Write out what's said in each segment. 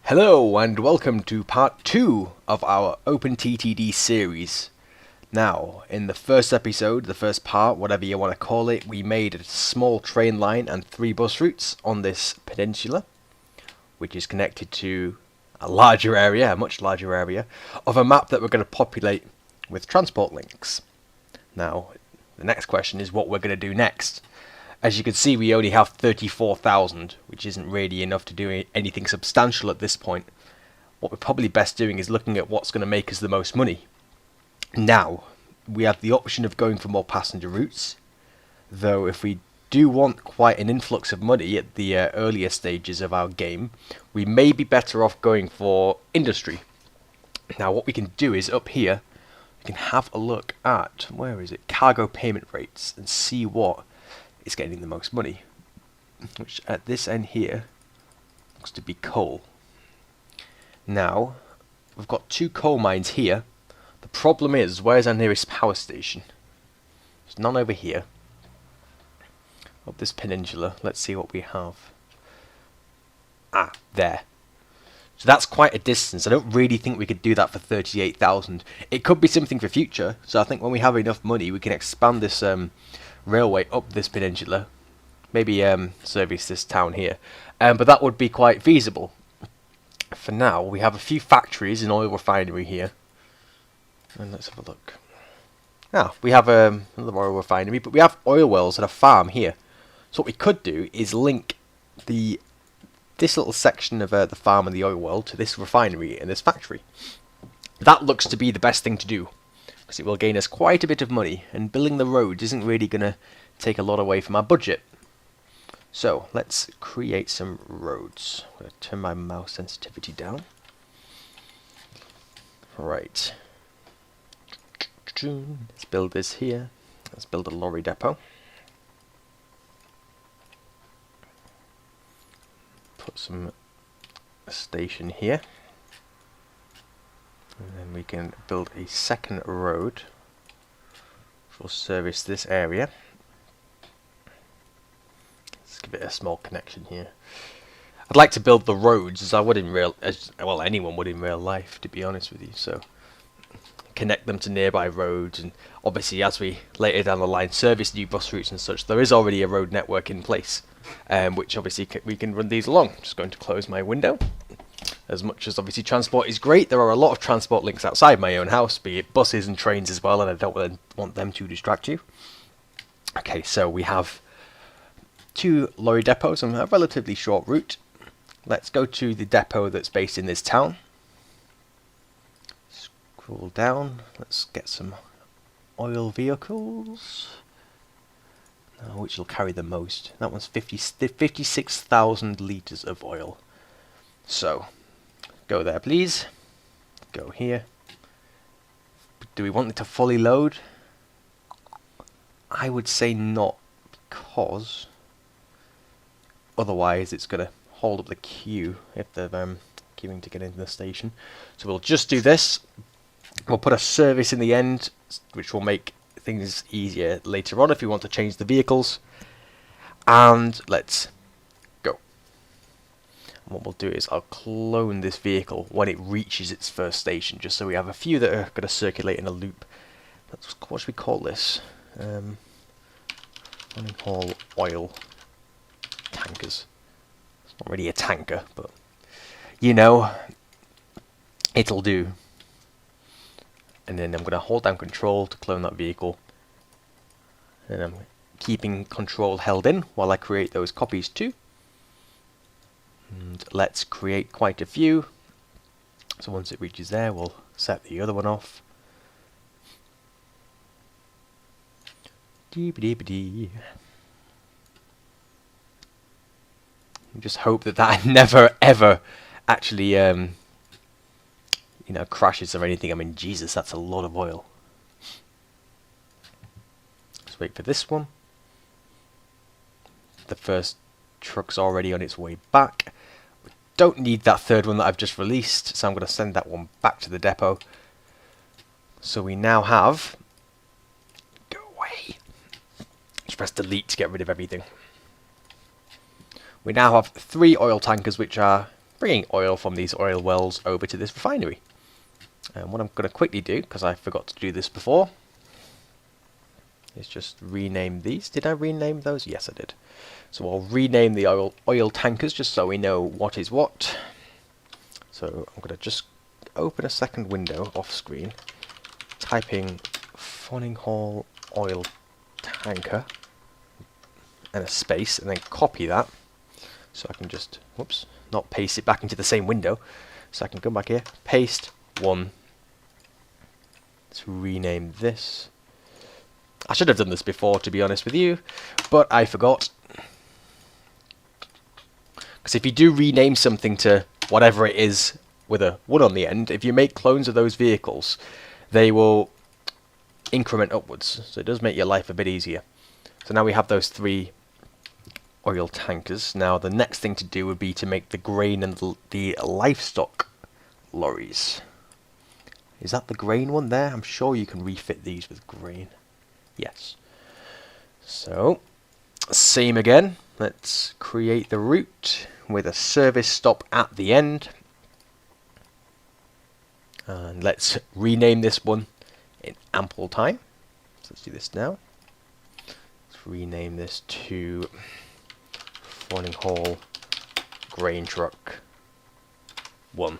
Hello and welcome to part 2 of our OpenTTD series. Now, in the first episode, the first part, whatever you want to call it, we made a small train line and 3 bus routes on this peninsula, which is connected to a larger area, a much larger area, of a map that we're going to populate with transport links. Now, the next question is what we're going to do next. As you can see, we only have 34,000, which isn't really enough to do anything substantial at this point. What we're probably best doing is looking at what's going to make us the most money. Now, we have the option of going for more passenger routes, though if we do want quite an influx of money at the earlier stages of our game, we may be better off going for industry. Now, what we can do is up here, we can have a look at, where is it, cargo payment rates, and see what is getting the most money, which at this end here looks to be coal. Now, we've got 2 coal mines here. The problem is, where's our nearest power station? There's none over here. Up this peninsula, let's see what we have. Ah, there. So that's quite a distance. I don't really think we could do that for 38,000. It could be something for future, so I think when we have enough money we can expand this railway up this peninsula, maybe service this town here, but that would be quite feasible. For now, we have a few factories and oil refinery here, and let's have a look. We have another oil refinery, but we have oil wells and a farm here. So what we could do is link this little section of the farm and the oil well to this refinery and this factory. That looks to be the best thing to do, because it will gain us quite a bit of money, and building the roads isn't really going to take a lot away from our budget. So let's create some roads. I'm going to turn my mouse sensitivity down. Right. Let's build this here. Let's build a lorry depot. Put some station here. And then we can build a second road which will service this area. Let's give it a small connection here. I'd like to build the roads as I would in well, anyone would in real life, to be honest with you. So connect them to nearby roads, and obviously as we later down the line service new bus routes and such, there is already a road network in place, which obviously we can run these along. Just going to close my window. As much as obviously transport is great, there are a lot of transport links outside my own house, be it buses and trains as well, and I don't want them to distract you. Okay, so we have 2 lorry depots on a relatively short route. Let's go to the depot that's based in this town. Scroll down, let's get some oil vehicles. Which will carry the most? That one's 56,000 litres of oil. So, go there please. Go here. Do we want it to fully load? I would say not, because otherwise it's going to hold up the queue if they're queuing to get into the station. So we'll just do this. We'll put a service in the end, which will make things easier later on if we want to change the vehicles. And let's go. And what we'll do is I'll clone this vehicle when it reaches its first station, just so we have a few that are going to circulate in a loop. What should we call this? Running haul oil tankers. It's not really a tanker, but you know, it'll do. And then I'm going to hold down control to clone that vehicle. And I'm keeping control held in while I create those copies too. And let's create quite a few. So once it reaches there, we'll set the other one off. Just hope that never ever actually crashes or anything. I mean, Jesus, that's a lot of oil. Let's wait for this one. The first truck's already on its way back. We don't need that third one that I've just released, so I'm going to send that one back to the depot. So we now have... Go away. Just press delete to get rid of everything. We now have 3 oil tankers which are bringing oil from these oil wells over to this refinery. And what I'm going to quickly do, because I forgot to do this before, is just rename these. Did I rename those? Yes, I did. So I'll rename the oil tankers just so we know what is what. So I'm going to just open a second window off screen, typing Fanning Hall oil tanker and a space, and then copy that. So I can just, whoops, not paste it back into the same window. So I can come back here, paste one. Let's rename this. I should have done this before, to be honest with you, but I forgot. Because if you do rename something to whatever it is with a 1 on the end, if you make clones of those vehicles, they will increment upwards. So it does make your life a bit easier. So now we have those 3 oil tankers. Now the next thing to do would be to make the grain and the livestock lorries. Is that the grain one there? I'm sure you can refit these with grain. Yes. So, same again. Let's create the route with a service stop at the end. And let's rename this one in ample time. So let's do this now. Let's rename this to Fanning Hall Grain Truck 1.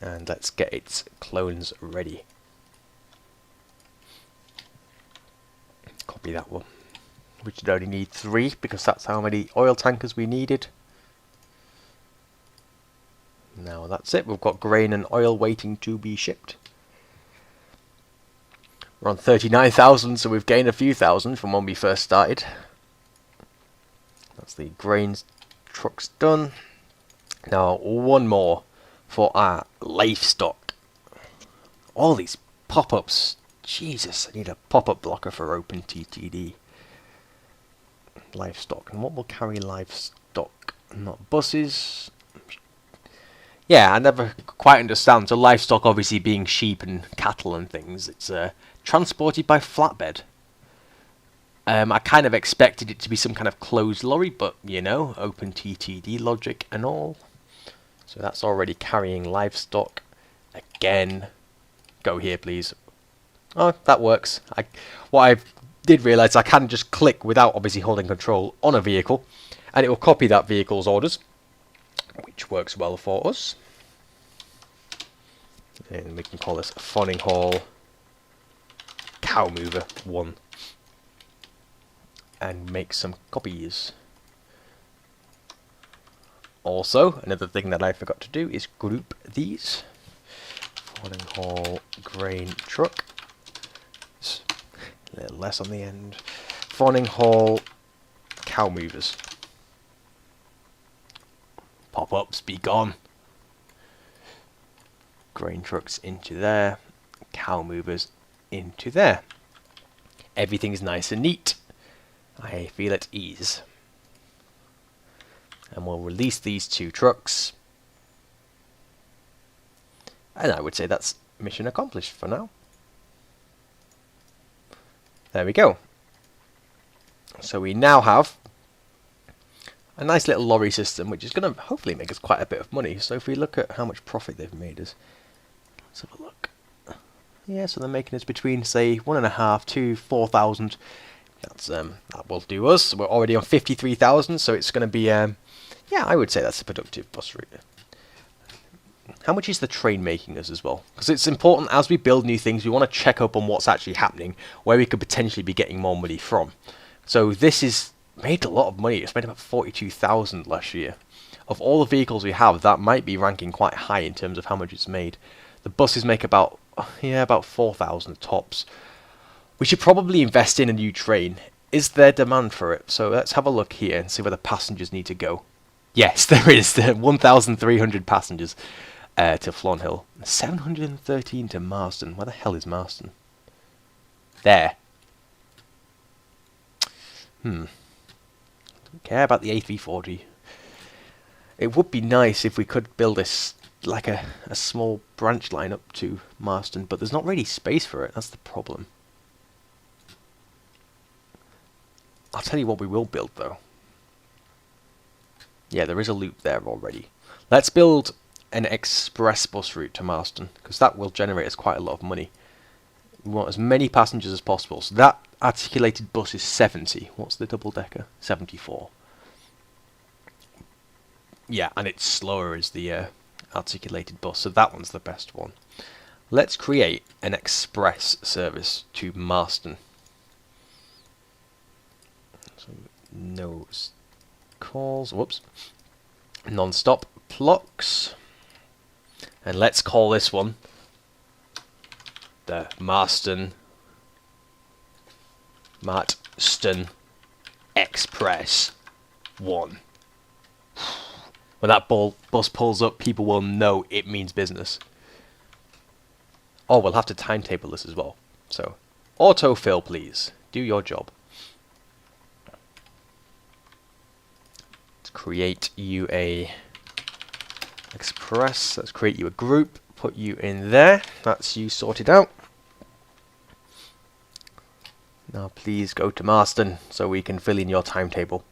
And let's get its clones ready. Copy that one. We should only need 3 because that's how many oil tankers we needed. Now that's it. We've got grain and oil waiting to be shipped. We're on 39,000, so we've gained a few thousand from when we first started. That's the grain trucks done. Now one more for our livestock. All these pop-ups. Jesus, I need a pop-up blocker for OpenTTD. Livestock. And what will carry livestock? Not buses. Yeah, I never quite understand. So livestock obviously being sheep and cattle and things. It's transported by flatbed. I kind of expected it to be some kind of closed lorry, but you know, OpenTTD logic and all. So that's already carrying livestock. Again, go here please. Oh, that works. What I did realise, I can just click without obviously holding control on a vehicle, and it will copy that vehicle's orders, which works well for us. And we can call this Fanning Hall Cow Mover 1. And make some copies. Also, another thing that I forgot to do is group these. Fanning Hall Grain Truck. A little less on the end. Fanning Hall Cow Movers. Pop-ups, be gone. Grain trucks into there. Cow movers into there. Everything's nice and neat. I feel at ease. And we'll release these 2 trucks. And I would say that's mission accomplished for now. There we go. So we now have a nice little lorry system, which is going to hopefully make us quite a bit of money. So if we look at how much profit they've made us, let's have a look. Yeah, so they're making us between, say, 1.5 to 4,000. That's that will do us. We're already on 53,000, so it's going to be yeah, I would say that's a productive bus route. How much is the train making us as well? Because it's important as we build new things, we want to check up on what's actually happening, where we could potentially be getting more money from. So this is made a lot of money. It's made about 42,000 last year. Of all the vehicles we have, that might be ranking quite high in terms of how much it's made. The buses make about 4,000 tops. We should probably invest in a new train. Is there demand for it? So let's have a look here and see where the passengers need to go. Yes, there is. 1,300 passengers to Flonhill. 713 to Marston. Where the hell is Marston? There. Don't care about the A340. It would be nice if we could build this like a small branch line up to Marston, but there's not really space for it. That's the problem. I'll tell you what we will build though. Yeah, there is a loop there already. Let's build an express bus route to Marston, because that will generate us quite a lot of money. We want as many passengers as possible. So that articulated bus is 70. What's the double decker? 74. Yeah, and it's slower as the articulated bus, so that one's the best one. Let's create an express service to Marston. So no calls, whoops, non-stop blocks, and let's call this one the Marston Express 1. When that bus pulls up, people will know it means business. Oh, we'll have to timetable this as well. So, autofill, please. Do your job. Let's create you a express. Let's create you a group. Put you in there. That's you sorted out. Now, please go to Marston so we can fill in your timetable.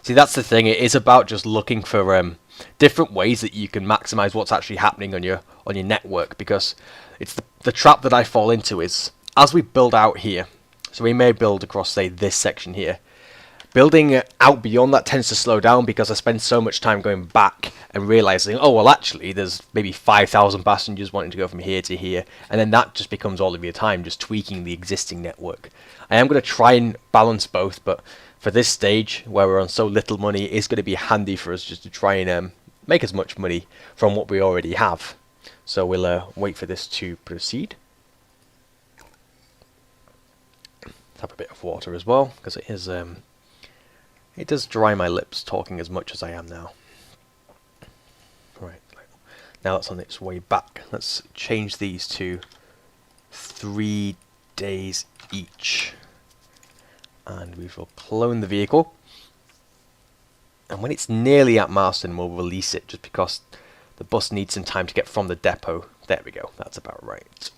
See, that's the thing. It is about just looking for different ways that you can maximize what's actually happening on your network, because it's the trap that I fall into is as we build out here. So we may build across, say, this section here. Building out beyond that tends to slow down because I spend so much time going back and realizing, oh well, actually there's maybe 5,000 passengers wanting to go from here to here, and then that just becomes all of your time just tweaking the existing network. I am going to try and balance both, but for this stage, where we're on so little money, it's going to be handy for us just to try and make as much money from what we already have. So we'll wait for this to proceed. Let's have a bit of water as well, because it is it does dry my lips talking as much as I am now. Right, now that's on its way back. Let's change these to 3 days each. And we will clone the vehicle, and when it's nearly at Marston we'll release it, just because the bus needs some time to get from the depot. There we go, that's about right.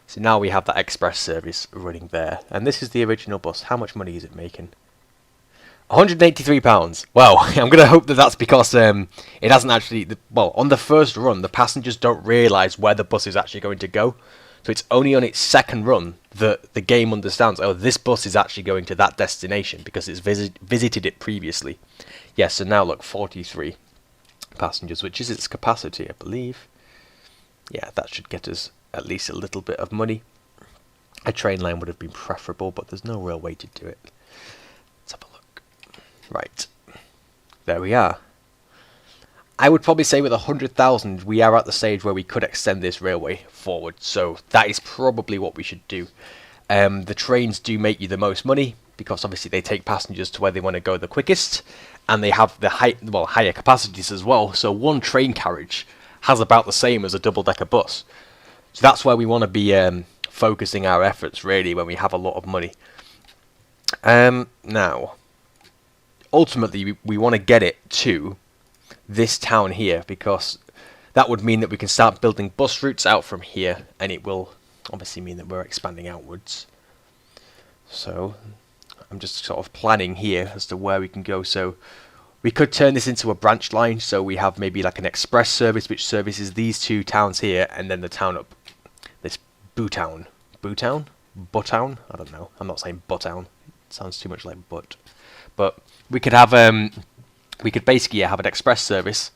So now we have that express service running there, and this is the original bus. How much money is it making? £183. Well, I'm going to hope that that's because it hasn't actually, well, on the first run the passengers don't realise where the bus is actually going to go. So it's only on its second run that the game understands, oh, this bus is actually going to that destination because it's visited it previously. Yes, so now look, 43 passengers, which is its capacity, I believe. Yeah, that should get us at least a little bit of money. A train line would have been preferable, but there's no real way to do it. Let's have a look. Right. There we are. I would probably say with 100,000 we are at the stage where we could extend this railway forward, so that is probably what we should do. The trains do make you the most money because obviously they take passengers to where they want to go the quickest, and they have the higher capacities as well, so one train carriage has about the same as a double-decker bus. So that's where we want to be focusing our efforts really when we have a lot of money. Now, ultimately we want to get it to this town here, because that would mean that we can start building bus routes out from here, and it will obviously mean that we're expanding outwards. So I'm just sort of planning here as to where we can go. So we could turn this into a branch line, so we have maybe like an express service which services these two towns here, and then the town up this Bootown, I don't know, I'm not saying Buttown, it sounds too much like butt, but we could have we could basically have an express service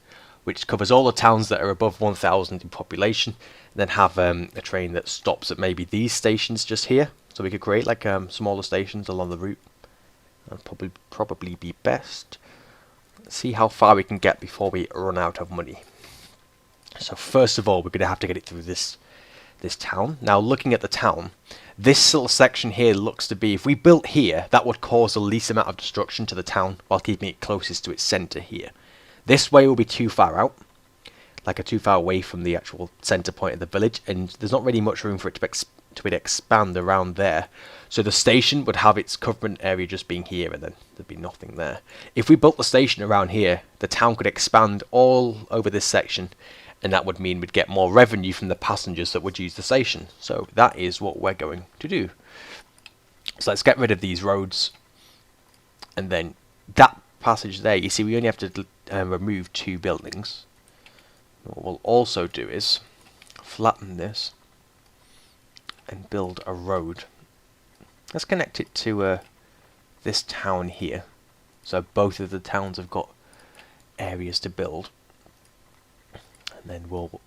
which covers all the towns that are above 1,000 in population, and then have a train that stops at maybe these stations just here. So we could create like smaller stations along the route. That'd probably be best. Let's see how far we can get before we run out of money. So first of all, we're going to have to get it through this town. Now looking at the town, this little section here looks to be, if we built here, that would cause the least amount of destruction to the town while keeping it closest to its centre here. This way will be too far out, like too far away from the actual centre point of the village, and there's not really much room for it to expand around there. So the station would have its coverage area just being here, and then there'd be nothing there. If we built the station around here, the town could expand all over this section, and that would mean we'd get more revenue from the passengers that would use the station. So that is what we're going to do. So let's get rid of these roads. and then that passage there, you see we only have to remove 2 buildings. What we'll also do is flatten this and build a road. Let's connect it to this town here, so both of the towns have got areas to build. And then we'll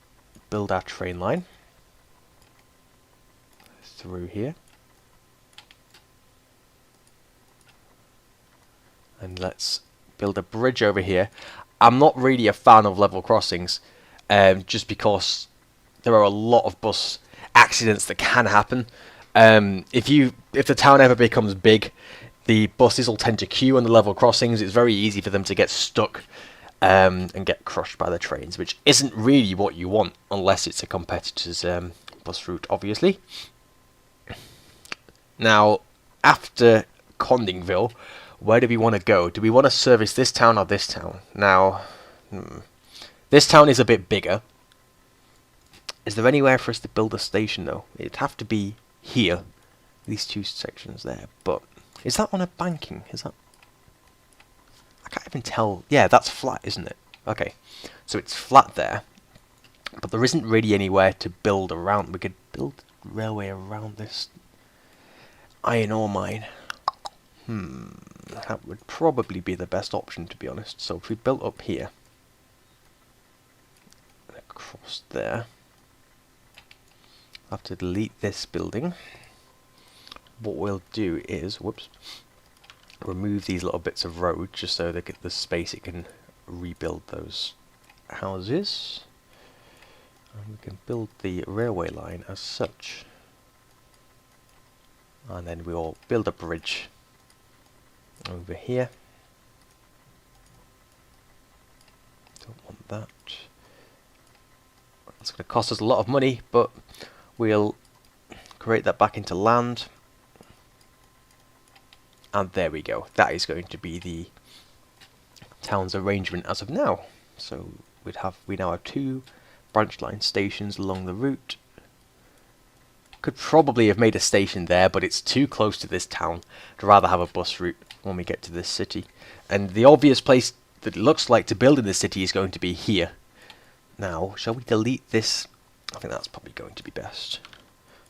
build our train line through here. And let's build a bridge over here. I'm not really a fan of level crossings, just because there are a lot of bus accidents that can happen. If the town ever becomes big, the buses will tend to queue on the level crossings. It's very easy for them to get stuck and get crushed by the trains, which isn't really what you want unless it's a competitor's bus route, obviously. Now, after Condingville, where do we want to go? Do we want to service this town or this town? Now, this town is a bit bigger. Is there anywhere for us to build a station though? It'd have to be here. These 2 sections there. But is that on a banking? Is that? I can't even tell. Yeah, that's flat, isn't it? Okay. So it's flat there. But there isn't really anywhere to build around. We could build a railway around this iron ore mine. That would probably be the best option, to be honest. So if we built up here, across there, I'll have to delete this building. What we'll do is, remove these little bits of road just so they get the space it can rebuild those houses. And we can build the railway line as such. And then we'll build a bridge over here. Don't want that. It's going to cost us a lot of money, but we'll create that back into land. And there we go. That is going to be the town's arrangement as of now. So we now have 2 branch line stations along the route. Could probably have made a station there, but it's too close to this town. I'd rather have a bus route when we get to this city. And the obvious place that it looks like to build in this city is going to be here. Now, shall we delete this? I think that's probably going to be best.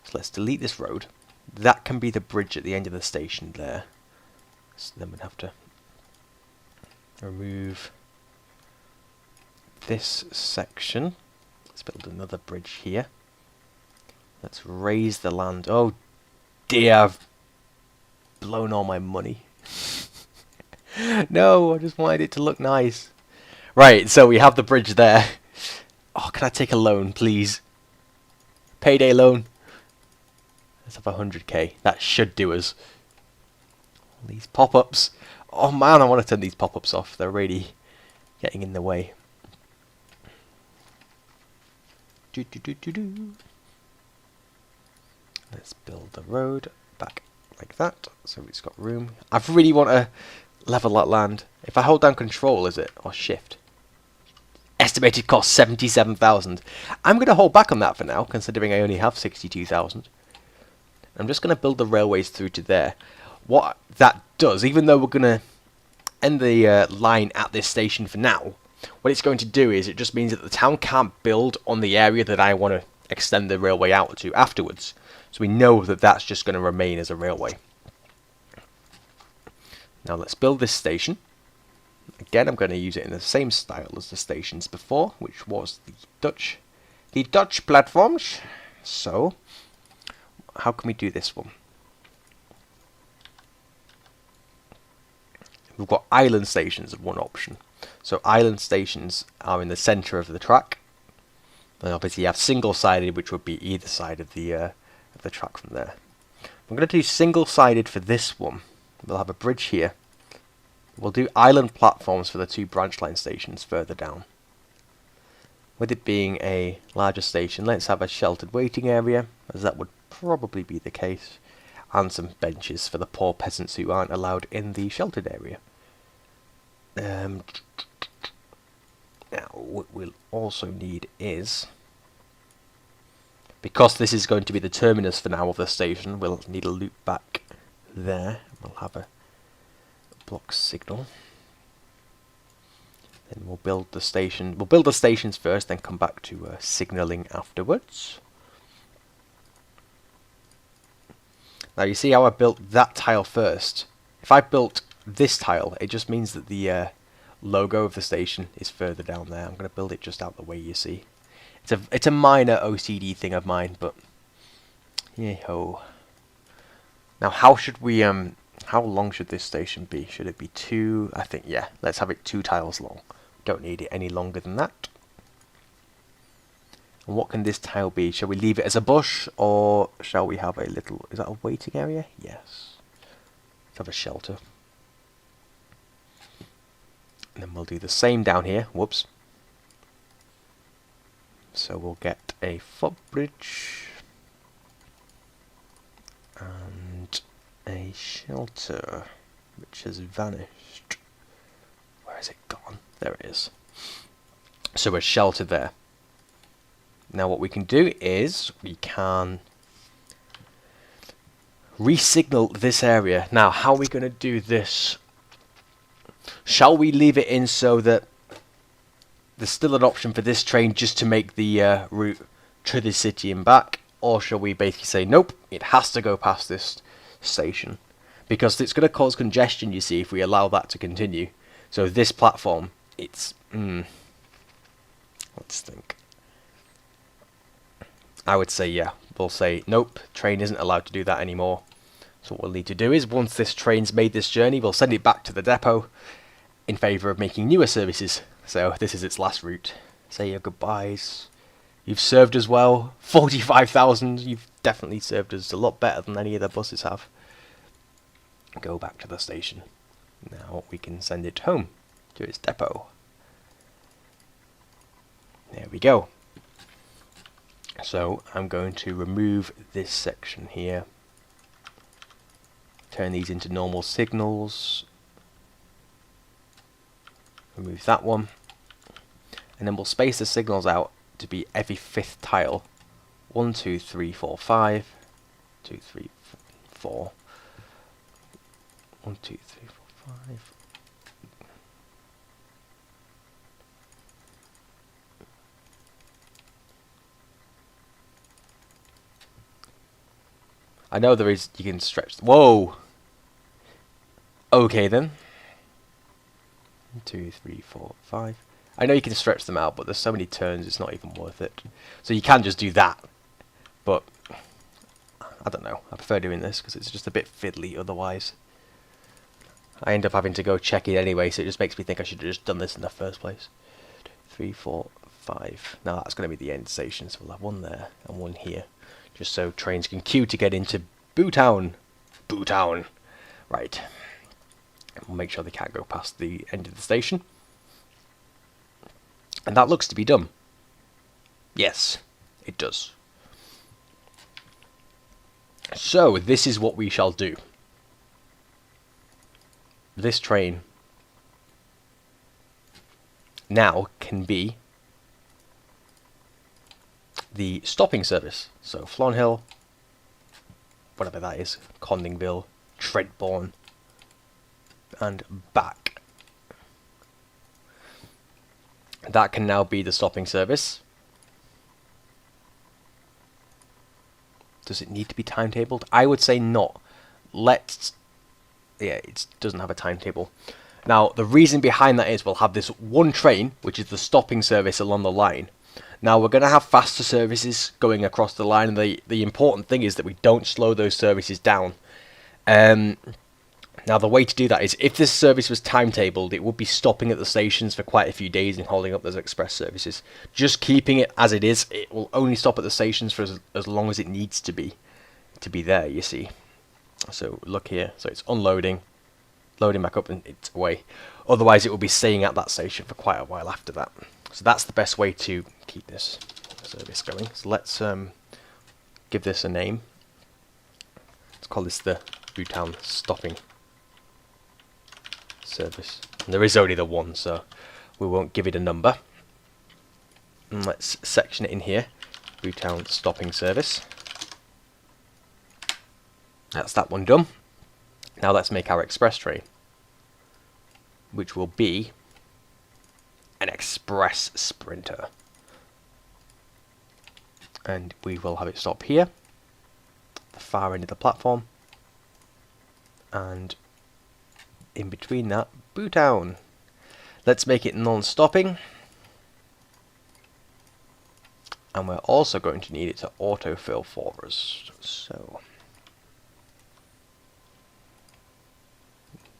So let's delete this road. That can be the bridge at the end of the station there. So then we'd have to remove this section. Let's build another bridge here. Let's raise the land. Oh dear, I've blown all my money. No, I just wanted it to look nice. Right, so we have the bridge there. Oh, can I take a loan, please? Payday loan. Let's have 100k. That should do us. These pop-ups. Oh man, I want to turn these pop-ups off. They're really getting in the way. Let's build the road back like that, so it's got room. I really want to level that land. If I hold down control, is it? Or shift? Estimated cost 77,000. I'm going to hold back on that for now, considering I only have 62,000. I'm just going to build the railways through to there. What that does, even though we're going to end the line at this station for now, what it's going to do is it just means that the town can't build on the area that I want to extend the railway out to afterwards. So we know that that's just going to remain as a railway. Now let's build this station. Again, I'm going to use it in the same style as the stations before, which was the Dutch platforms. So, how can we do this one? We've got island stations as one option. So island stations are in the centre of the track. And obviously you have single-sided, which would be either side of the track from there. I'm going to do single-sided for this one. We'll have a bridge here. We'll do island platforms for the 2 branch line stations further down. With it being a larger station, let's have a sheltered waiting area, as that would probably be the case, and some benches for the poor peasants who aren't allowed in the sheltered area. Now, what we'll also need is, because this is going to be the terminus for now of the station, we'll need a loop back there. We'll have a block signal. Then we'll build the station. We'll build the stations first, then come back to signaling afterwards. Now you see how I built that tile first. If I built this tile, it just means that the logo of the station is further down there. I'm going to build it just out the way, you see. It's a minor OCD thing of mine, but yay-ho. Now how should we how long should this station be? Should it be 2? I think, yeah, let's have it 2 tiles long. Don't need it any longer than that. And what can this tile be? Shall we leave it as a bush, or shall we have a little... Is that a waiting area? Yes. Let's have a shelter. And then we'll do the same down here. Whoops. So we'll get a footbridge. And a shelter, which has vanished. Where has it gone? There it is. So a shelter there. Now what we can do is we can re-signal this area. Now how are we going to do this? Shall we leave it in so that there's still an option for this train just to make the route to the city and back? Or shall we basically say, nope, it has to go past this station? Because it's going to cause congestion, you see, if we allow that to continue. So this platform, it's... let's think. I would say, yeah, we'll say, nope, train isn't allowed to do that anymore. So what we'll need to do is, once this train's made this journey, we'll send it back to the depot in favour of making newer services. So this is its last route. Say your goodbyes. You've served us well. 45,000. You've definitely served us a lot better than any of the buses have. Go back to the station. Now we can send it home to its depot. There we go. So I'm going to remove this section here. Turn these into normal signals. Remove that one. And then we'll space the signals out to be every 5th tile. 1, 2, 3, 4, 5. 2, 3, 4. 1, 2, 3, 4, 5. I know there is, you can stretch, whoa! Okay then. 1, 2, 3, 4, 5. I know you can stretch them out, but there's so many turns, it's not even worth it. So you can just do that. But, I don't know, I prefer doing this, because it's just a bit fiddly otherwise. I end up having to go check it anyway, so it just makes me think I should have just done this in the first place. 2, 3, 4, 5. Now that's going to be the end station, so we'll have one there, and one here. Just so trains can queue to get into Bootown. Bootown. Right. We'll make sure they can't go past the end of the station. And that looks to be done. Yes, it does. So, this is what we shall do. This train now can be the stopping service. So Flonhill, whatever that is, Condingville, Treadbourne, and back. That can now be the stopping service. Does it need to be timetabled? I would say not. Yeah, it doesn't have a timetable. Now, the reason behind that is we'll have this one train, which is the stopping service along the line. Now, we're going to have faster services going across the line, and the important thing is that we don't slow those services down. Now, the way to do that is, if this service was timetabled, it would be stopping at the stations for quite a few days and holding up those express services. Just keeping it as it is, it will only stop at the stations for as long as it needs to be there, you see. So, look here. So, it's unloading, loading back up, and it's away. Otherwise, it will be staying at that station for quite a while after that. So, that's the best way to keep this service going. So, let's give this a name. Let's call this the Bootown Stopping Service. And there is only the one, so we won't give it a number. And let's section it in here. Bootown Stopping Service. That's that one done. Now let's make our express train. which will be an express sprinter. And we will have it stop here, the far end of the platform, and in between that, Bootown. Let's make it non-stopping, and we're also going to need it to autofill for us. So,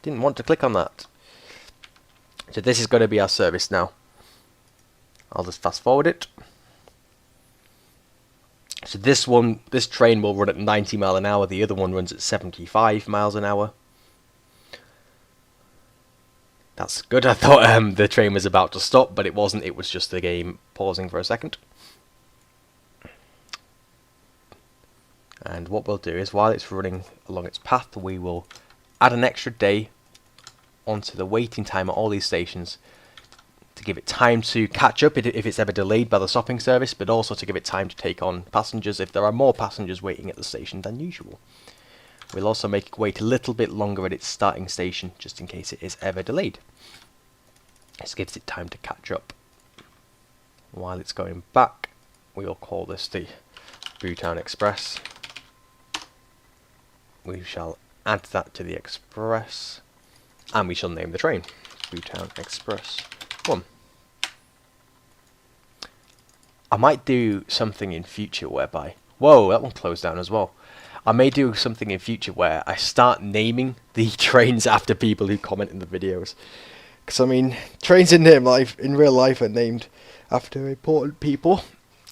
didn't want to click on that. So this is going to be our service now. I'll just fast forward it. So this train will run at 90 miles an hour. The other one runs at 75 miles an hour. That's good. I thought the train was about to stop, but it wasn't. It was just the game pausing for a second. And what we'll do is, while it's running along its path, we will add an extra day onto the waiting time at all these stations to give it time to catch up if it's ever delayed by the stopping service, but also to give it time to take on passengers if there are more passengers waiting at the station than usual. We'll also make it wait a little bit longer at its starting station, just in case it is ever delayed. This gives it time to catch up. While it's going back, we will call this the Bootown Express. We shall add that to the Express, and we shall name the train Bootown Express 1. I might do something in future whereby... Whoa, that one closed down as well. I may do something in future where I start naming the trains after people who comment in the videos. Because, I mean, trains in real life are named after important people,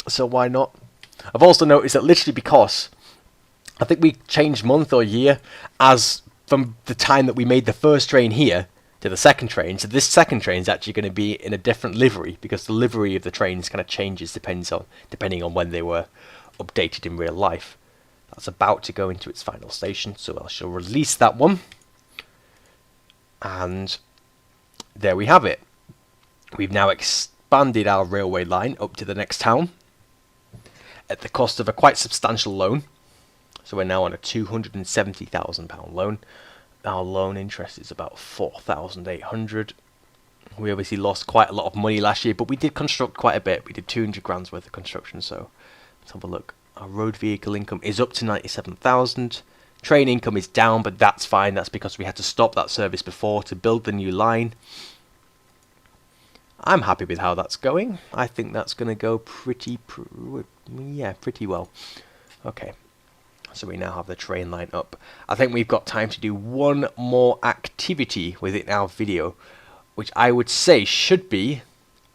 so why not? I've also noticed that literally because I think we changed month or year as from the time that we made the first train here to the second train. So this second train is actually going to be in a different livery, because the livery of the trains kind of changes depending on when they were updated in real life. That's about to go into its final station, so I shall release that one. And there we have it. We've now expanded our railway line up to the next town at the cost of a quite substantial loan. So we're now on a £270,000 loan. Our loan interest is about 4,800. We obviously lost quite a lot of money last year, but we did construct quite a bit. We did 200 grand's worth of construction, so let's have a look. Our road vehicle income is up to 97,000. Train income is down, but that's fine. That's because we had to stop that service before to build the new line. I'm happy with how that's going. I think that's going to go pretty well. Okay. So we now have the train line up. I think we've got time to do one more activity within our video, which I would say should be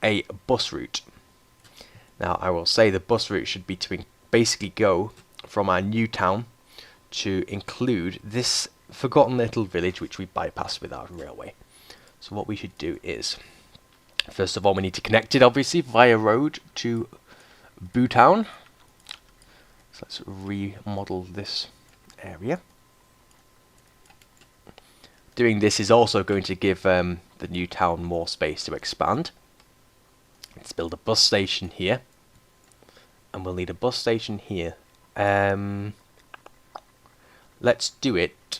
a bus route. Now, I will say the bus route should be to basically go from our new town to include this forgotten little village which we bypassed with our railway. So what we should do is, first of all, we need to connect it obviously via road to Bootown. So let's remodel this area. Doing this is also going to give the new town more space to expand. Let's build a bus station here, and we'll need a bus station here. Let's do it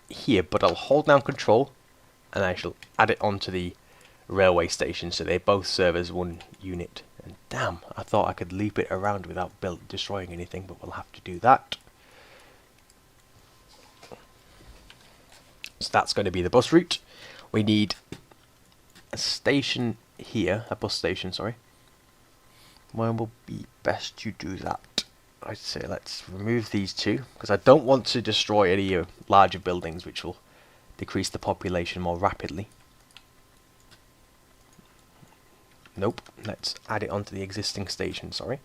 here, but I'll hold down control and I shall add it onto the railway station so they both serve as one unit. And damn, I thought I could loop it around without destroying anything, but we'll have to do that. So that's going to be the bus route. We need a station here, a bus station, sorry. When will be best to do that? I'd say let's remove these two, because I don't want to destroy any larger buildings which will decrease the population more rapidly. Nope, let's add it onto the existing station, sorry.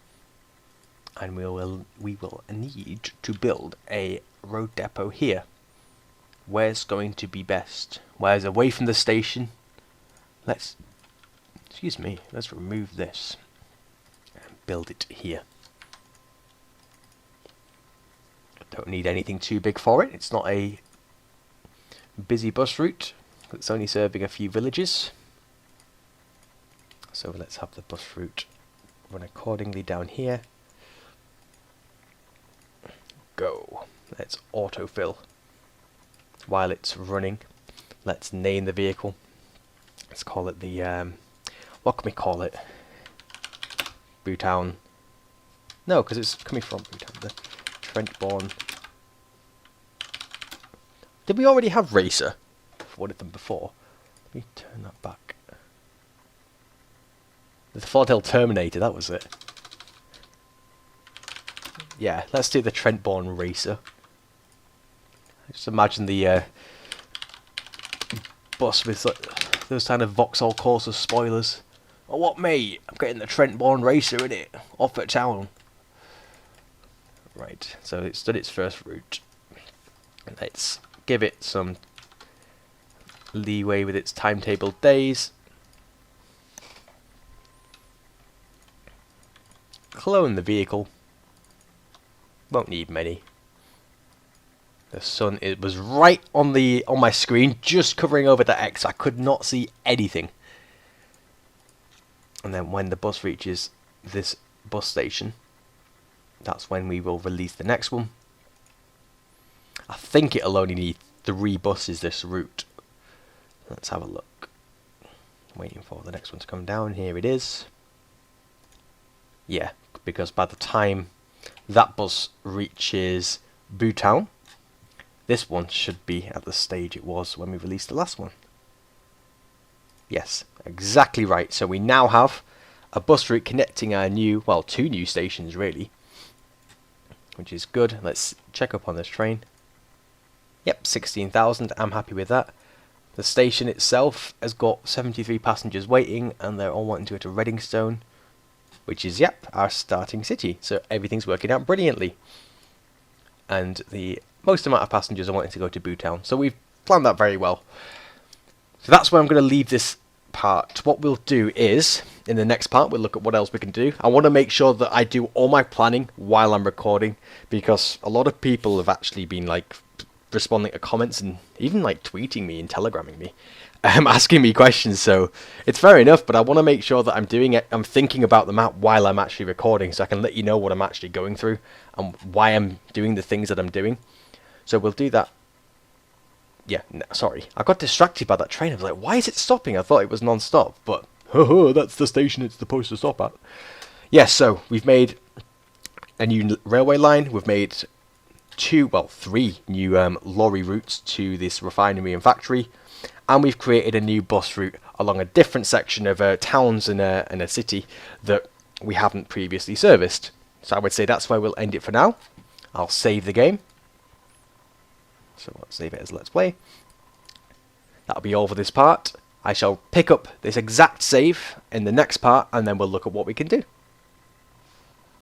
And we will need to build a road depot here. Where's going to be best? Where's away from the station? Let's remove this and build it here. Don't need anything too big for it. It's not a busy bus route. It's only serving a few villages. So let's have the bus route run accordingly down here. Go. Let's autofill. While it's running, let's name the vehicle. let's call it the, what can we call it? Bootown. No, because it's coming from Bootown. The Trentborn. Did we already have Racer for one of them before? Let me turn that back. The Fordhill Terminator, that was it. Yeah, let's do the Trentborn Racer. Just imagine the bus with those kind of Vauxhall Corsa spoilers. Oh, what, mate? I'm getting the Trentborn Racer, innit? Off at town. Right, so it's done its first route. Let's give it some leeway with its timetable days. Clone the vehicle. Won't need many. The sun, it was right on my screen, just covering over the X. I could not see anything. And then when the bus reaches this bus station, that's when we will release the next one. I think it'll only need 3 buses this route. Let's have a look. Waiting for the next one to come down. Here it is. Yeah, because by the time that bus reaches Bootown, this one should be at the stage it was when we released the last one. Yes, exactly right. So we now have a bus route connecting our new, well, 2 new stations really, which is good. Let's check up on this train. Yep, 16,000. I'm happy with that. The station itself has got 73 passengers waiting, and they're all wanting to go to Reddingstone, which is, yep, our starting city. So everything's working out brilliantly. And the most amount of passengers are wanting to go to Bootown. So we've planned that very well. So that's where I'm going to leave this part. What we'll do is, in the next part, we'll look at what else we can do. I want to make sure that I do all my planning while I'm recording, because a lot of people have actually been like responding to comments and even like tweeting me and telegramming me, asking me questions. So it's fair enough, but I want to make sure that I'm doing it. I'm thinking about the map while I'm actually recording, so I can let you know what I'm actually going through and why I'm doing the things that I'm doing. So we'll do that. Yeah, no, sorry. I got distracted by that train. I was like, why is it stopping? I thought it was non-stop, but that's the station it's supposed to stop at. Yes, so we've made a new railway line. We've made 3 new lorry routes to this refinery and factory. And we've created a new bus route along a different section of towns in a city that we haven't previously serviced. So I would say that's where we'll end it for now. I'll save the game. So let's save it as Let's Play. That'll be all for this part. I shall pick up this exact save in the next part, and then we'll look at what we can do.